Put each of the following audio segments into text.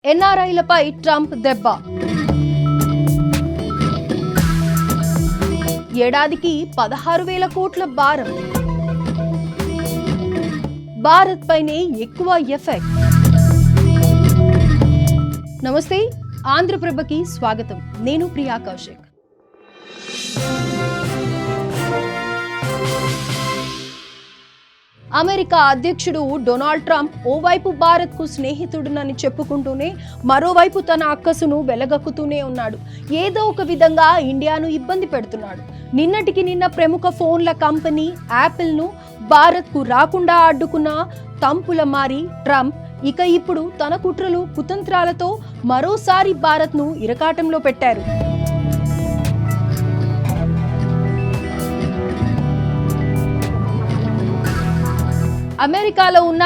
ఎన్ఆర్ఐలపై Trump దెబ్బ. ఏడాదికి 16,000 కోట్ల భారం. భారత్ పైనే ఎక్కువ ఎఫెక్ట్. నమస్తే, ఆంధ్రప్రభకి స్వాగతం. నేను ప్రియా కౌశిక్. అమెరికా అధ్యక్షుడు డొనాల్డ్ ట్రంప్ ఓవైపు భారత్కు స్నేహితుడునని చెప్పుకుంటూనే మరోవైపు తన అక్కసును వెలగక్కుతూనే ఉన్నాడు. ఏదో ఒక విధంగా ఇండియాను ఇబ్బంది పెడుతున్నాడు. నిన్నటికి నిన్న ప్రముఖ ఫోన్ల కంపెనీ యాపిల్ను భారత్కు రాకుండా అడ్డుకున్న తంపుల మారి ట్రంప్ ఇక ఇప్పుడు తన కుట్రలు కుతంత్రాలతో మరోసారి భారత్ను ఇరకాటంలో పెట్టారు. అమెరికాలో ఉన్న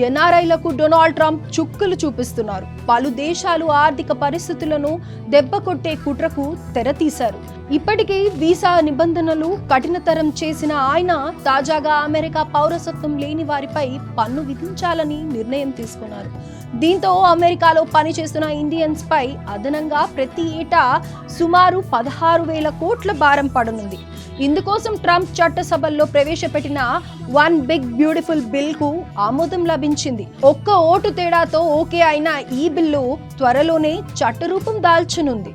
ఎన్ఆర్ఐలకు డొనాల్డ్ ట్రంప్ చుక్కలు చూపిస్తున్నారు. పలు దేశాలు ఆర్థిక పరిస్థితులను దెబ్బకొట్టే కుట్రకు తెరతీశారు. ఇప్పటికే వీసా నిబంధనలు కఠినతరం చేసిన ఆయన తాజాగా అమెరికా పౌరసత్వం లేని వారిపై పన్ను విధించాలని నిర్ణయం తీసుకున్నారు. దీంతో అమెరికాలో పనిచేస్తున్న ఇండియన్స్ పై అదనంగా ప్రతి ఏటా సుమారు 16,000 కోట్ల భారం పడనుంది. ఇందుకోసం ట్రంప్ చట్టసభల్లో ప్రవేశపెట్టిన వన్ బిగ్ బ్యూటిఫుల్ బిల్ కు ఆమోదం లభించింది. ఒక్క ఓటు తేడాతో ఓకే అయిన ఈ బిల్లు త్వరలోనే చట్టరూపం దాల్చనుంది.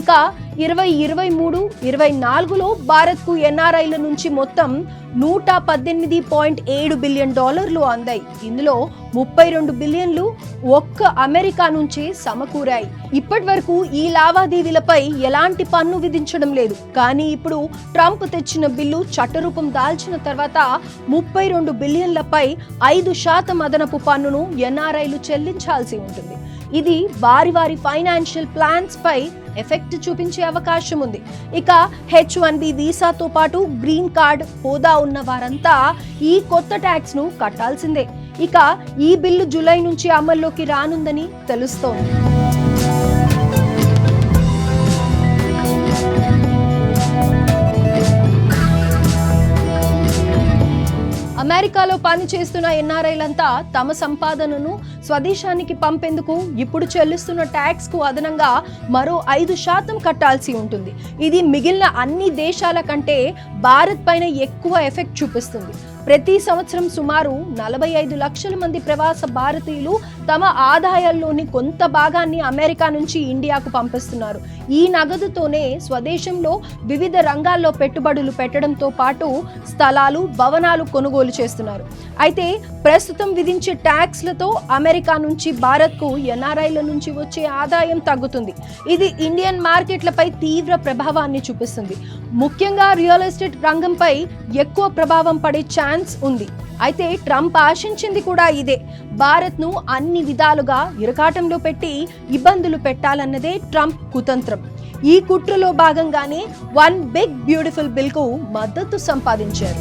ఇక 2023-24లో భారత్కు ఎన్ఆర్ఐల నుంచి మొత్తం $118.7 బిలియన్ అందాయి. ఇందులో 32 బిలియన్లు ఒక్క అమెరికా నుంచే సమకూరాయి. ఇప్పటి వరకు ఈ లావాదేవీలపై ఎలాంటి పన్ను విధించడం లేదు. కానీ ఇప్పుడు ట్రంప్ తెచ్చిన బిల్లు చట్టరూపం దాల్చిన తర్వాత 32 బిలియన్లపై 5% అదనపు పన్నును ఎన్ఆర్ఐలు చెల్లించాల్సి ఉంటుంది. ఇది వారి ఫైనాన్షియల్ ప్లాన్స్ పై ఎఫెక్ట్ చూపించే అవకాశం ఉంది. ఇక H-1B వీసాతో పాటు గ్రీన్ కార్డ్ హోదా ఉన్న వారంతా ఈ కొత్త ట్యాక్స్ ను కట్టాల్సిందే. ఇక ఈ బిల్లు జూలై నుంచి అమల్లోకి రానుందని తెలుస్తోంది. అమెరికాలో పనిచేస్తున్న ఎన్ఆర్ఐలంతా తమ సంపాదనను స్వదేశానికి పంపేందుకు ఇప్పుడు చెల్లిస్తున్న ట్యాక్స్ కు అదనంగా మరో 5% కట్టాల్సి ఉంటుంది. ఇది మిగిలిన అన్ని దేశాల కంటే భారత్ పైన ఎక్కువ ఎఫెక్ట్ చూపిస్తుంది. ప్రతి సంవత్సరం సుమారు 45 లక్షల మంది ప్రవాస భారతీయులు తమ ఆదాయాల్లోని కొంత భాగాన్ని అమెరికా నుంచి ఇండియాకు పంపిస్తున్నారు. ఈ నగదుతోనే స్వదేశంలో వివిధ రంగాల్లో పెట్టుబడులు పెట్టడంతో పాటు స్థలాలు, భవనాలు కొనుగోలు చేస్తున్నారు. అయితే ప్రస్తుతం విధించే ట్యాక్స్లతో అమెరికా నుంచి భారత్కు ఎన్ఆర్ఐల నుంచి వచ్చే ఆదాయం తగ్గుతుంది. ఇది ఇండియన్ మార్కెట్లపై తీవ్ర ప్రభావాన్ని చూపిస్తుంది. ముఖ్యంగా రియల్ ఎస్టేట్ రంగంపై ఎక్కువ ప్రభావం పడే ఛాన్స్ ఉంది. అయితే ట్రంప్ ఆశించింది కూడా ఇదే. భారత్ను అన్ని విధాలుగా ఇరకాటంలో పెట్టి ఇబ్బందులు పెట్టాలన్నదే ట్రంప్ కుతంత్రం. ఈ కుట్రలో భాగంగానే వన్ బిగ్ బ్యూటిఫుల్ బిల్ కు మద్దతు సంపాదించారు.